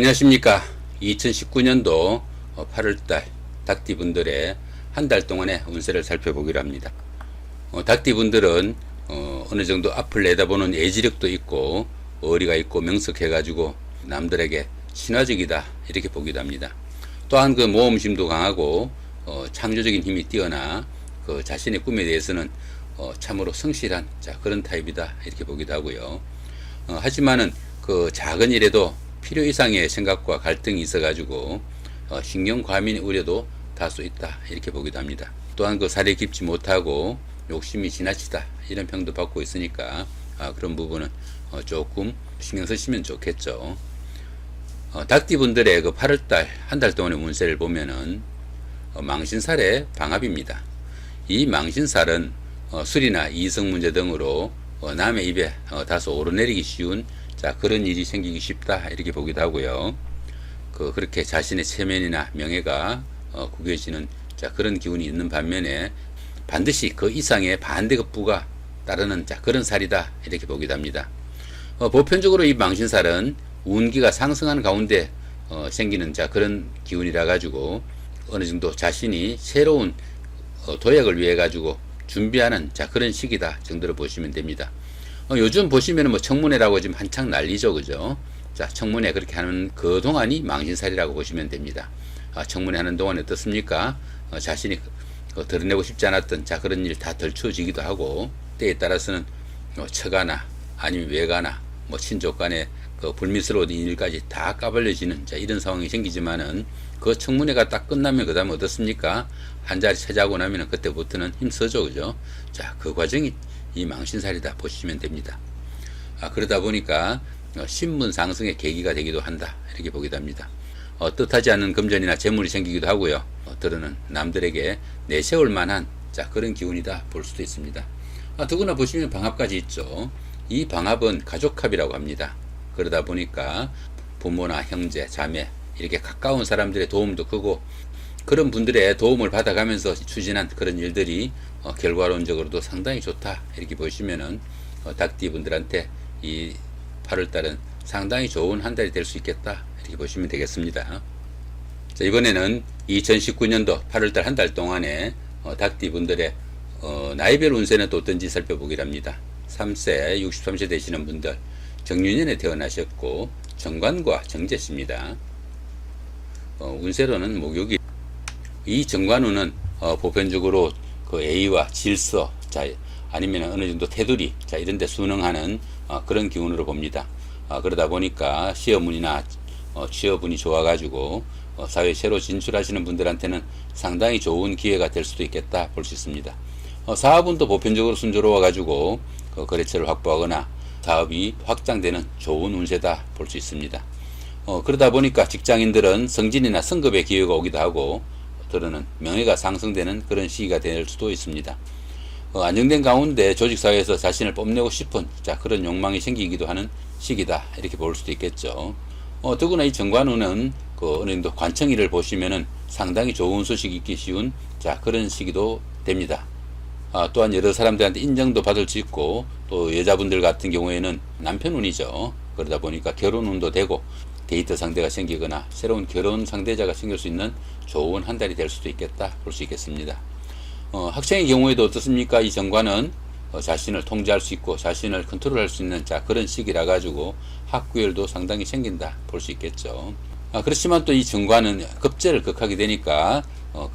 안녕하십니까. 2019년도 8월달 닭띠분들의 한 달 동안의 운세를 살펴보기로 합니다. 닭띠분들은 어느 정도 앞을 내다보는 예지력도 있고 어리가 있고 명석해가지고 남들에게 친화적이다 이렇게 보기도 합니다. 또한 그 모험심도 강하고 창조적인 힘이 뛰어나 그 자신의 꿈에 대해서는 참으로 성실한 그런 타입이다 이렇게 보기도 하고요. 하지만은 그 작은 일에도 필요 이상의 생각과 갈등이 있어가지고 신경 과민 우려도 다소 있다 이렇게 보기도 합니다. 또한 그 살이 깊지 못하고 욕심이 지나치다 이런 평도 받고 있으니까 그런 부분은 조금 신경 쓰시면 좋겠죠. 닭띠분들의 그 8월달 한 달 동안의 운세를 보면은 망신살의 방합입니다. 이 망신살은 술이나 이성 문제 등으로 남의 입에 다소 오르내리기 쉬운 그런 일이 생기기 쉽다 이렇게 보기도 하고요. 그렇게 자신의 체면이나 명예가 구겨지는 그런 기운이 있는 반면에 반드시 그 이상의 반대급부가 따르는 그런 살이다 이렇게 보기도 합니다. 보편적으로 이 망신살은 운기가 상승하는 가운데 생기는 그런 기운이라 가지고 어느 정도 자신이 새로운 도약을 위해 가지고 준비하는 그런 시기다 정도로 보시면 됩니다. 요즘 보시면은 뭐 청문회라고 지금 한창 난리죠, 그죠? 청문회 그렇게 하는 그 동안이 망신살이라고 보시면 됩니다. 청문회 하는 동안 어떻습니까? 자신이 드러내고 싶지 않았던 그런 일 다 덜추어지기도 하고 때에 따라서는 처가나 아니면 외가나 뭐 친족 간에 그 불미스러운 일까지 다 까발려지는 이런 상황이 생기지만은 그 청문회가 딱 끝나면 그 다음에 어떻습니까? 한 자리 차지하고 나면은 그때부터는 힘써죠, 그죠? 그 과정이 이 망신살이다 보시면 됩니다. 그러다 보니까 신분 상승의 계기가 되기도 한다 이렇게 보기도 합니다. 뜻하지 않은 금전이나 재물이 생기기도 하고요. 들어는 남들에게 내세울 만한 그런 기운이다 볼 수도 있습니다. 더구나 보시면 방합까지 있죠. 이 방합은 가족합이라고 합니다. 그러다 보니까 부모나 형제, 자매 이렇게 가까운 사람들의 도움도 크고 그런 분들의 도움을 받아가면서 추진한 그런 일들이 결과론적으로도 상당히 좋다 이렇게 보시면은 닭띠 분들한테 이 8월달은 상당히 좋은 한 달이 될 수 있겠다 이렇게 보시면 되겠습니다. 이번에는 2019년도 8월달 한 달 동안에 닭띠 분들의 나이별 운세는 또 어떤지 살펴보기로 합니다. 3세, 63세 되시는 분들 정유년에 태어나셨고 정관과 정제입니다. 운세로는 목욕이 이 정관운은 보편적으로 그 A와 질서 아니면 어느 정도 테두리 이런 데 순응하는 그런 기운으로 봅니다. 그러다 보니까 시험운이나 취업운이 좋아 가지고 사회에 새로 진출하시는 분들한테는 상당히 좋은 기회가 될 수도 있겠다 볼 수 있습니다. 사업운도 보편적으로 순조로워 가지고 거래처를 확보하거나 사업이 확장되는 좋은 운세다 볼 수 있습니다. 그러다 보니까 직장인들은 승진이나 승급의 기회가 오기도 하고 들어는 명예가 상승되는 그런 시기가 될 수도 있습니다. 안정된 가운데 조직사회에서 자신을 뽐내고 싶은 그런 욕망이 생기기도 하는 시기다 이렇게 볼 수도 있겠죠. 더구나 이 정관운은 어느 정도 관청일을 보시면은 상당히 좋은 소식이 있기 쉬운 그런 시기도 됩니다. 또한 여러 사람들한테 인정도 받을 수 있고 또 여자분들 같은 경우에는 남편운이죠. 그러다 보니까 결혼운도 되고 데이트 상대가 생기거나 새로운 결혼 상대자가 생길 수 있는 좋은 한 달이 될 수도 있겠다 볼 수 있겠습니다. 학생의 경우에도 어떻습니까? 이 정관은 자신을 통제할 수 있고 자신을 컨트롤할 수 있는 그런 시기라 가지고 학구열도 상당히 생긴다 볼 수 있겠죠. 그렇지만 또 이 정관은 급제를 극하게 되니까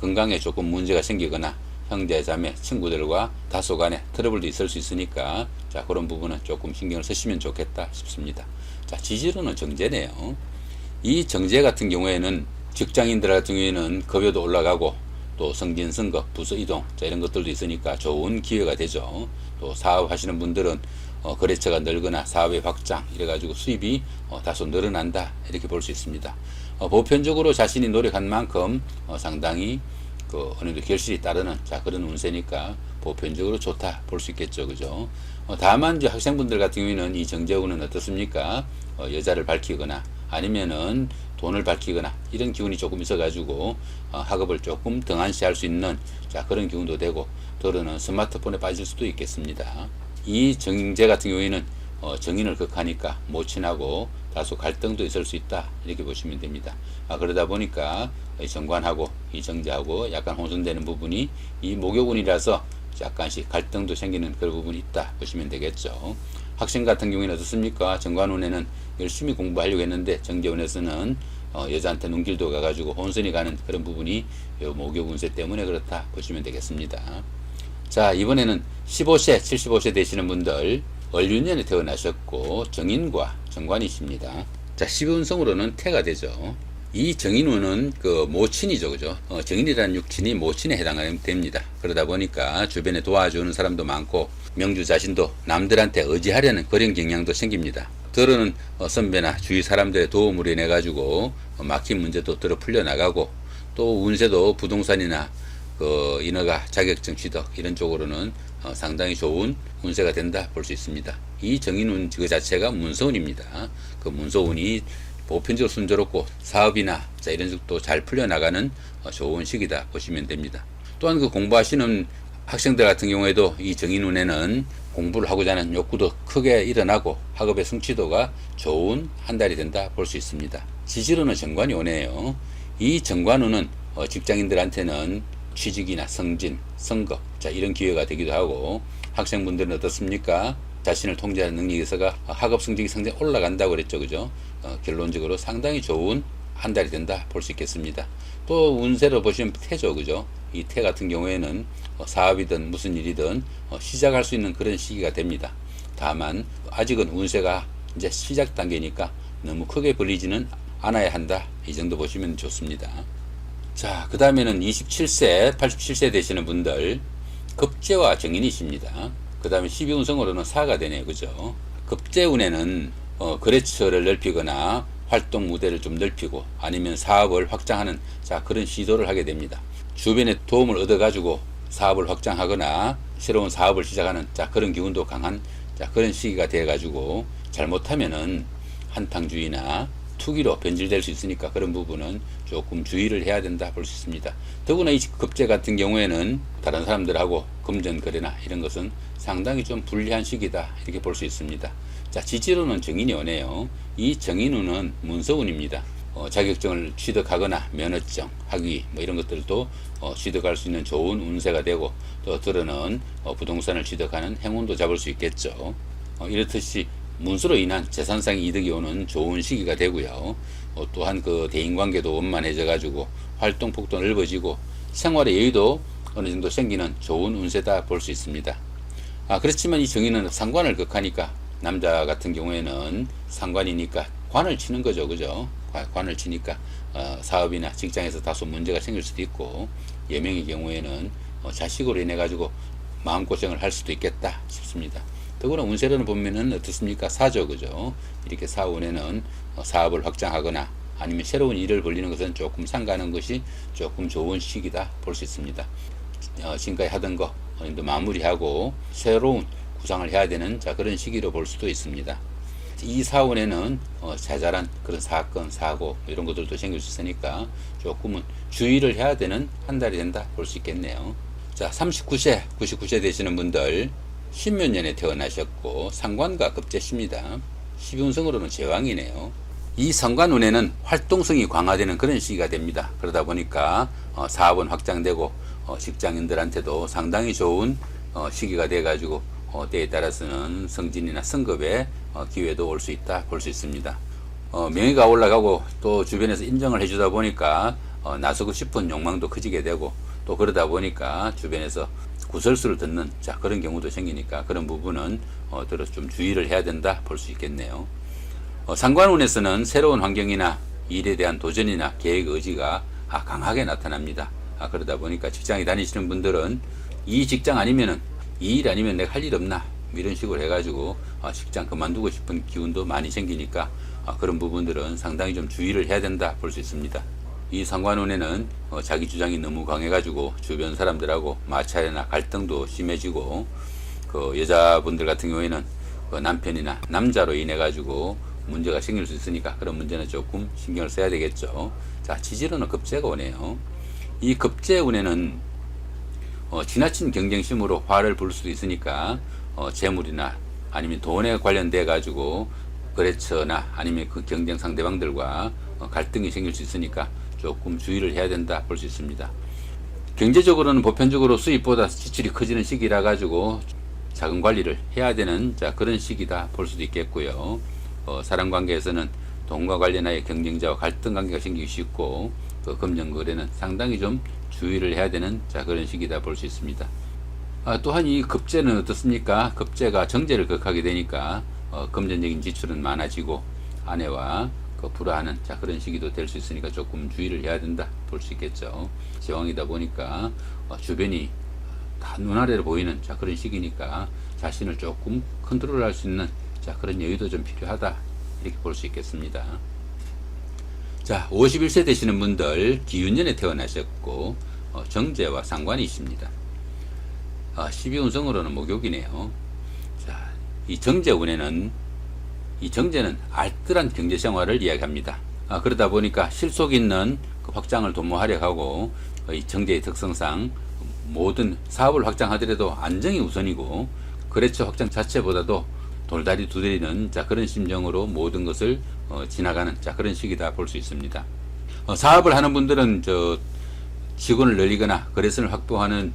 건강에 조금 문제가 생기거나 형제, 자매, 친구들과 다소 간에 트러블도 있을 수 있으니까 그런 부분은 조금 신경을 쓰시면 좋겠다 싶습니다. 지지로는 정제네요. 이 정제 같은 경우에는 직장인들 같은 경우에는 급여도 올라가고 또 승진, 승급, 부서 이동 이런 것들도 있으니까 좋은 기회가 되죠. 또 사업하시는 분들은 거래처가 늘거나 사업의 확장 이래가지고 수입이 다소 늘어난다 이렇게 볼 수 있습니다. 보편적으로 자신이 노력한 만큼 상당히 어느 정도 결실이 따르는 그런 운세니까 보편적으로 좋다 볼 수 있겠죠, 그죠? 다만 이제 학생분들 같은 경우에는 이 정제운은 어떻습니까? 여자를 밝히거나 아니면은 돈을 밝히거나 이런 기운이 조금 있어가지고 학업을 조금 등한시할 수 있는 그런 기운도 되고 더러는 스마트폰에 빠질 수도 있겠습니다. 이 정제 같은 경우에는 정인을 극하니까 모친하고 다소 갈등도 있을 수 있다 이렇게 보시면 됩니다. 그러다 보니까 이 정관하고 이 정제하고 약간 혼선되는 부분이 이 목요군이라서 약간씩 갈등도 생기는 그런 부분이 있다 보시면 되겠죠. 학생 같은 경우에는 어떻습니까? 정관운에는 열심히 공부하려고 했는데 정제운에서는 여자한테 눈길도 가가지고 혼선이 가는 그런 부분이 요 목요운세 때문에 그렇다 보시면 되겠습니다. 자, 이번에는 15세, 75세 되시는 분들 을륜년에 태어나셨고 정인과 정관이십니다. 자, 12운성으로는 태가 되죠. 이 정인운은 그 모친이죠, 그죠? 정인이라는 육친이 모친에 해당됩니다. 그러다 보니까 주변에 도와주는 사람도 많고 명주 자신도 남들한테 의지하려는 그런 경향도 생깁니다. 들어는 선배나 주위 사람들의 도움으로 인해 가지고 막힌 문제도 들어 풀려 나가고 또 운세도 부동산이나 그 인허가 자격증 취득 이런 쪽으로는 상당히 좋은 운세가 된다 볼 수 있습니다. 이 정인운 그 자체가 문서운입니다. 그 문서운이 보편적으로 순조롭고 사업이나 이런 쪽도 잘 풀려나가는 좋은 시기다 보시면 됩니다. 또한 그 공부하시는 학생들 같은 경우에도 이 정인운에는 공부를 하고자 하는 욕구도 크게 일어나고 학업의 성취도가 좋은 한 달이 된다 볼 수 있습니다. 지지로는 정관이 오네요. 이 정관운은 직장인들한테는 취직이나 승진, 선거 이런 기회가 되기도 하고 학생분들은 어떻습니까? 자신을 통제하는 능력이 있어가 학업 성적이 상당히 올라간다고 그랬죠, 그죠? 결론적으로 상당히 좋은 한 달이 된다 볼 수 있겠습니다. 또 운세로 보시면 태죠, 그죠? 이 태 같은 경우에는 사업이든 무슨 일이든 시작할 수 있는 그런 시기가 됩니다. 다만 아직은 운세가 이제 시작 단계니까 너무 크게 벌리지는 않아야 한다, 이 정도 보시면 좋습니다. 자, 그 다음에는 27세, 87세 되시는 분들 급제와 정인이십니다. 그 다음에 12운성으로는 사가 되네요, 그죠? 급제운에는 거래처를 넓히거나 활동 무대를 좀 넓히고 아니면 사업을 확장하는 그런 시도를 하게 됩니다. 주변의 도움을 얻어가지고 사업을 확장하거나 새로운 사업을 시작하는 그런 기운도 강한 그런 시기가 돼가지고 잘못하면은 한탕주의나 투기로 변질될 수 있으니까 그런 부분은 조금 주의를 해야 된다 볼 수 있습니다. 더구나 이 급제 같은 경우에는 다른 사람들하고 금전 거래나 이런 것은 상당히 좀 불리한 시기다 이렇게 볼 수 있습니다. 자, 지지로는 정인이 오네요. 이 정인운은 문서운입니다. 자격증을 취득하거나 면허증, 학위 이런 것들도 취득할 수 있는 좋은 운세가 되고 또 들어는 부동산을 취득하는 행운도 잡을 수 있겠죠. 이렇듯이 문서로 인한 재산상의 이득이 오는 좋은 시기가 되고요. 또한 그 대인관계도 원만해져 가지고 활동폭도 넓어지고 생활의 여유도 어느 정도 생기는 좋은 운세다 볼 수 있습니다. 그렇지만 이 정인은 상관을 극하니까 남자 같은 경우에는 상관이니까 관을 치는 거죠, 그죠? 관을 치니까 사업이나 직장에서 다소 문제가 생길 수도 있고 예명의 경우에는 자식으로 인해 가지고 마음고생을 할 수도 있겠다 싶습니다. 더구나 운세로는 보면은 어떻습니까? 사죠, 그죠? 이렇게 사운에는 사업을 확장하거나 아니면 새로운 일을 벌리는 것은 조금 상가하는 것이 조금 좋은 시기다 볼 수 있습니다. 지금까지 하던 거 마무리하고 새로운 구상을 해야 되는 그런 시기로 볼 수도 있습니다. 이 사운에는 자잘한 그런 사건, 사고 이런 것들도 생길 수 있으니까 조금은 주의를 해야 되는 한 달이 된다 볼 수 있겠네요. 자, 39세, 99세 되시는 분들 신몇 년에 태어나셨고 상관과 급제십니다. 12운성으로는 제왕이네요. 이 상관운에는 활동성이 강화되는 그런 시기가 됩니다. 그러다 보니까 사업은 확장되고 직장인들한테도 상당히 좋은 시기가 돼 가지고 때에 따라서는 승진이나 승급의 기회도 올 수 있다 볼 수 있습니다. 명예가 올라가고 또 주변에서 인정을 해주다 보니까 나서고 싶은 욕망도 커지게 되고 또 그러다 보니까 주변에서 구설수를 듣는 그런 경우도 생기니까 그런 부분은 들어 좀 주의를 해야 된다 볼 수 있겠네요. 상관운에서는 새로운 환경이나 일에 대한 도전이나 계획 의지가 강하게 나타납니다. 그러다 보니까 직장에 다니시는 분들은 이 직장 아니면은 이 일 아니면 내가 할 일 없나 이런 식으로 해가지고 직장 그만두고 싶은 기운도 많이 생기니까 그런 부분들은 상당히 좀 주의를 해야 된다 볼 수 있습니다. 이 상관운에는 자기 주장이 너무 강해가지고 주변 사람들하고 마찰이나 갈등도 심해지고 그 여자분들 같은 경우에는 그 남편이나 남자로 인해 가지고 문제가 생길 수 있으니까 그런 문제는 조금 신경을 써야 되겠죠. 자, 지지로는 급제가 오네요. 이 급제운에는 지나친 경쟁심으로 화를 부를 수도 있으니까 재물이나 아니면 돈에 관련돼 가지고 거래처나 아니면 그 경쟁 상대방들과 갈등이 생길 수 있으니까 조금 주의를 해야 된다 볼 수 있습니다. 경제적으로는 보편적으로 수입보다 지출이 커지는 시기라 가지고 자금 관리를 해야 되는 그런 시기다 볼 수도 있겠고요. 사람 관계에서는 돈과 관련하여 경쟁자와 갈등 관계가 생기기 쉽고 금전 거래는 상당히 좀 주의를 해야 되는 그런 시기다 볼 수 있습니다. 또한 이 급제는 어떻습니까? 급제가 정제를 극하게 되니까 금전적인 지출은 많아지고 아내와 불화하는 그런 시기도 될 수 있으니까 조금 주의를 해야 된다 볼 수 있겠죠. 시황이다 보니까 주변이 다 눈아래로 보이는 그런 시기니까 자신을 조금 컨트롤할 수 있는 그런 여유도 좀 필요하다 이렇게 볼 수 있겠습니다. 자, 51세 되시는 분들 기운년에 태어나셨고 정제와 상관이 있습니다. 12운성으로는 목욕이네요. 자, 이 정제운에는 이 정제는 알뜰한 경제생활을 이야기합니다. 그러다 보니까 실속 있는 확장을 도모하려 하고 이 정제의 특성상 모든 사업을 확장하더라도 안정이 우선이고 거래처 확장 자체보다도 돌다리 두드리는 그런 심정으로 모든 것을 지나가는 그런 시기다 볼 수 있습니다. 사업을 하는 분들은 직원을 늘리거나 거래선을 확보하는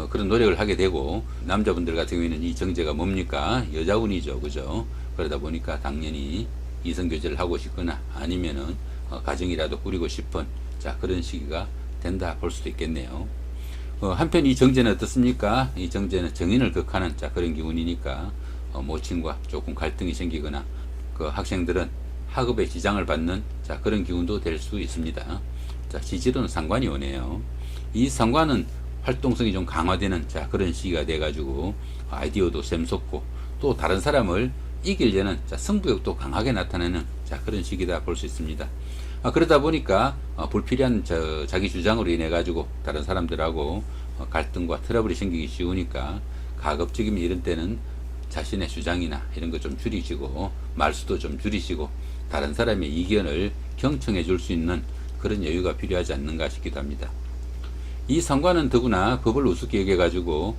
그런 노력을 하게 되고 남자분들 같은 경우에는 이 정제가 뭡니까? 여자운이죠. 그죠? 그러다 보니까 당연히 이성교제를 하고 싶거나 아니면은 가정이라도 꾸리고 싶은 그런 시기가 된다 볼 수도 있겠네요. 한편 이 정제는 어떻습니까? 이 정제는 정인을 극하는 그런 기운이니까 모친과 조금 갈등이 생기거나 학생들은 학업에 지장을 받는 그런 기운도 될 수 있습니다. 지지로는 상관이 오네요. 이 상관은 활동성이 좀 강화되는 그런 시기가 돼 가지고 아이디어도 샘솟고 또 다른 사람을 이기려는 승부욕도 강하게 나타내는 그런 시기다 볼 수 있습니다. 그러다 보니까 불필요한 자기 주장으로 인해 가지고 다른 사람들하고 갈등과 트러블이 생기기 쉬우니까 가급적이면 이런 때는 자신의 주장이나 이런 거 좀 줄이시고 말수도 좀 줄이시고 다른 사람의 의견을 경청해 줄 수 있는 그런 여유가 필요하지 않는가 싶기도 합니다. 이 상관은 더구나 법을 우습게 여겨 가지고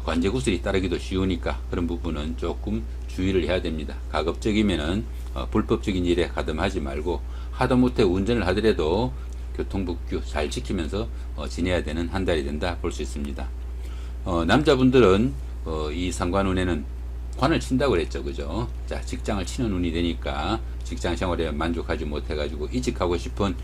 관제구슬이 따르기도 쉬우니까 그런 부분은 조금 주의를 해야 됩니다. 가급적이면은 불법적인 일에 가담하지 말고 하다못해 운전을 하더라도 교통법규 잘 지키면서 지내야 되는 한 달이 된다 볼 수 있습니다. 남자분들은 이 상관운에는 관을 친다고 그랬죠. 그죠? 자, 직장을 치는 운이 되니까 직장 생활에 만족하지 못해 가지고 이직하고 싶은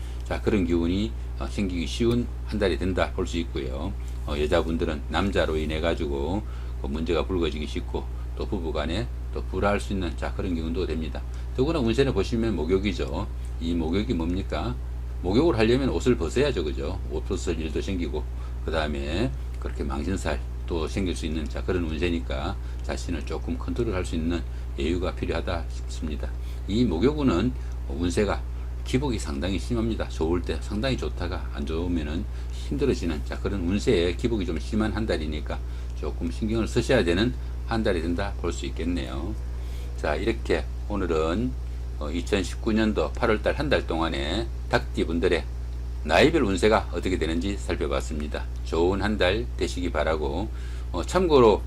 그런 기운이 생기기 쉬운 한 달이 된다 볼 수 있고요. 여자분들은 남자로 인해 가지고 문제가 불거지기 쉽고 또 부부간에 또 불화할 수 있는 그런 기운도 됩니다. 더구나 운세를 보시면 목욕이죠. 이 목욕이 뭡니까? 목욕을 하려면 옷을 벗어야죠. 그죠? 옷 벗을 일도 생기고 그 다음에 그렇게 망신살 또 생길 수 있는 그런 운세니까 자신을 조금 컨트롤할 수 있는 여유가 필요하다 싶습니다. 이 목욕운은 운세가 기복이 상당히 심합니다. 좋을 때 상당히 좋다가 안 좋으면은 힘들어지는 그런 운세에 기복이 좀 심한 한 달이니까 조금 신경을 쓰셔야 되는 한 달이 된다 볼 수 있겠네요. 자, 이렇게 오늘은 2019년도 8월달 한 달 동안에 닭띠 분들의 나이별 운세가 어떻게 되는지 살펴봤습니다. 좋은 한 달 되시기 바라고 참고로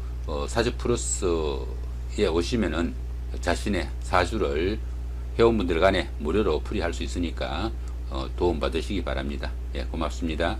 사주 플러스에 오시면은 자신의 사주를 회원분들 간에 무료로 풀이할 수 있으니까 도움 받으시기 바랍니다. 예, 고맙습니다.